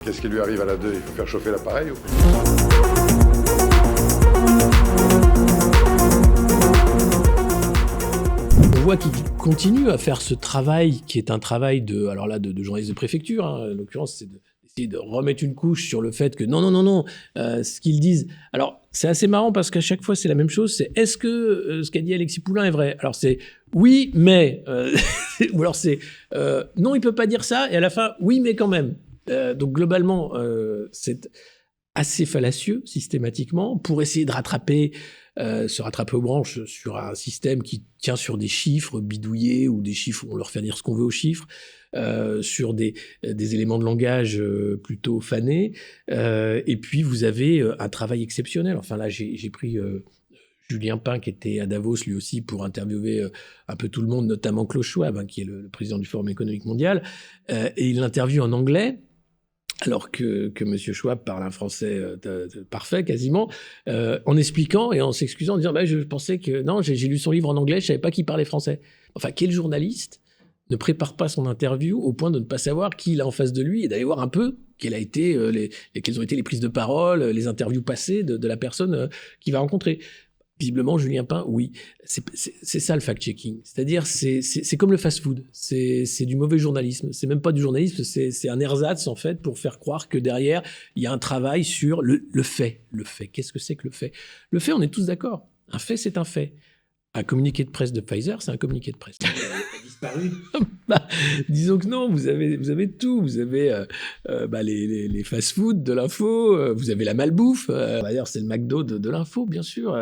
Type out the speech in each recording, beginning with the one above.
Qu'est-ce qui lui arrive à la 2? Il faut faire chauffer l'appareil ou... On voit qu'il continue à faire ce travail qui est un travail de journaliste de préfecture, hein. En l'occurrence, c'est d'essayer de remettre une couche sur le fait que non, ce qu'ils disent. Alors, c'est assez marrant parce qu'à chaque fois, c'est la même chose. C'est est-ce que ce qu'a dit Alexis Poulain est vrai? Alors, c'est oui, mais. Ou alors, c'est non, il peut pas dire ça. Et à la fin, oui, mais quand même. Donc, globalement, c'est assez fallacieux systématiquement pour essayer de se rattraper aux branches sur un système qui tient sur des chiffres bidouillés ou des chiffres où on leur fait dire ce qu'on veut aux chiffres, sur des éléments de langage plutôt fanés. Et puis vous avez un travail exceptionnel. Enfin là, j'ai pris Julien Pin qui était à Davos lui aussi pour interviewer un peu tout le monde, notamment Klaus Schwab, hein, qui est le président du Forum économique mondial, et il l'interviewe en anglais. Alors que M. Schwab parle un français parfait quasiment, en expliquant et en s'excusant, en disant je pensais que non, j'ai lu son livre en anglais, je savais pas qu'il parlait français. Enfin, quel journaliste ne prépare pas son interview au point de ne pas savoir qui il a en face de lui et d'aller voir un peu quelles ont été les prises de parole, les interviews passées de la personne qu'il va rencontrer. Visiblement, Julien Pin, oui. C'est ça le fact-checking. C'est-à-dire, c'est comme le fast-food. C'est du mauvais journalisme. C'est même pas du journalisme, c'est un ersatz, en fait, pour faire croire que derrière, il y a un travail sur le fait. Le fait. Qu'est-ce que c'est que le fait? Le fait, on est tous d'accord. Un fait, c'est un fait. Un communiqué de presse de Pfizer, c'est un communiqué de presse. Il a disparu. Disons que non, vous avez tout. Vous avez les fast-food de l'info, vous avez la malbouffe. D'ailleurs, c'est le McDo de l'info, bien sûr.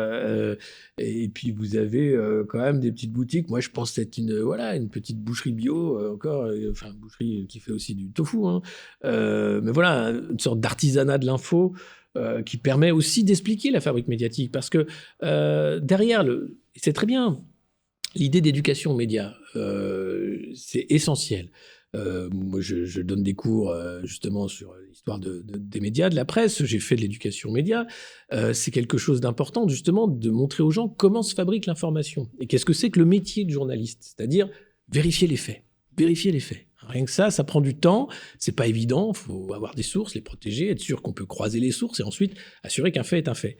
Et puis, vous avez quand même des petites boutiques. Moi, je pense que c'est une petite boucherie bio, une boucherie qui fait aussi du tofu. Hein. Mais voilà, une sorte d'artisanat de l'info qui permet aussi d'expliquer la fabrique médiatique. Parce que derrière c'est très bien. L'idée d'éducation aux médias, c'est essentiel. Moi, je donne des cours justement sur l'histoire des médias, de la presse. J'ai fait de l'éducation aux médias. C'est quelque chose d'important, justement, de montrer aux gens comment se fabrique l'information. Et qu'est-ce que c'est que le métier de journaliste? C'est-à-dire vérifier les faits. Vérifier les faits. Rien que ça prend du temps. C'est pas évident. Il faut avoir des sources, les protéger, être sûr qu'on peut croiser les sources et ensuite assurer qu'un fait est un fait.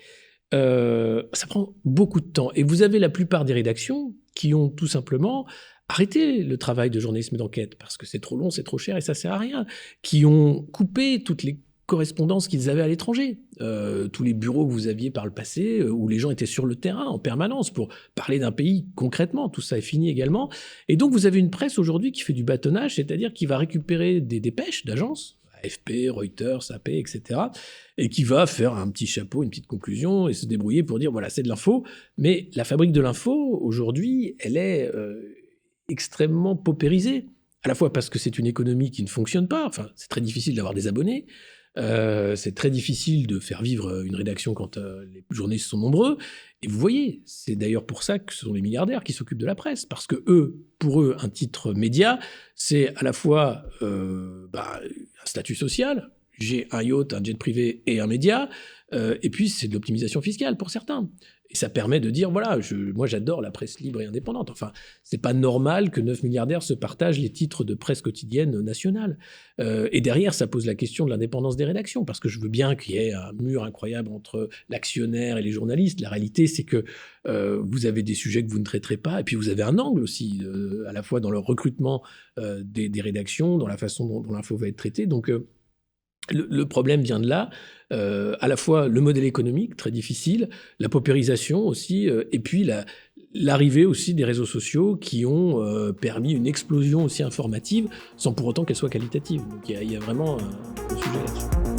Ça prend beaucoup de temps. Et vous avez la plupart des rédactions qui ont tout simplement arrêté le travail de journalisme d'enquête parce que c'est trop long, c'est trop cher et ça sert à rien. Qui ont coupé toutes les correspondances qu'ils avaient à l'étranger. Tous les bureaux que vous aviez par le passé où les gens étaient sur le terrain en permanence pour parler d'un pays concrètement. Tout ça est fini également. Et donc vous avez une presse aujourd'hui qui fait du bâtonnage, c'est-à-dire qui va récupérer des dépêches d'agences, AFP, Reuters, AP, etc., et qui va faire un petit chapeau, une petite conclusion, et se débrouiller pour dire, voilà, c'est de l'info. Mais la fabrique de l'info, aujourd'hui, elle est extrêmement paupérisée. À la fois parce que c'est une économie qui ne fonctionne pas, enfin, c'est très difficile d'avoir des abonnés, c'est très difficile de faire vivre une rédaction quand les journalistes sont nombreux. Et vous voyez, c'est d'ailleurs pour ça que ce sont les milliardaires qui s'occupent de la presse, parce que pour eux, un titre média, c'est à la fois un statut social. J'ai un yacht, un jet privé et un média, et puis c'est de l'optimisation fiscale pour certains. Et ça permet de dire, voilà, moi j'adore la presse libre et indépendante. Enfin, c'est pas normal que 9 milliardaires se partagent les titres de presse quotidienne nationale. Et derrière, ça pose la question de l'indépendance des rédactions, parce que je veux bien qu'il y ait un mur incroyable entre l'actionnaire et les journalistes. La réalité, c'est que vous avez des sujets que vous ne traiterez pas, et puis vous avez un angle aussi, à la fois dans le recrutement des rédactions, dans la façon dont l'info va être traitée. Donc, le problème vient de là, à la fois le modèle économique, très difficile, la paupérisation aussi, et puis l'arrivée aussi des réseaux sociaux qui ont permis une explosion aussi informative, sans pour autant qu'elle soit qualitative. Donc il y a vraiment un sujet là-dessus.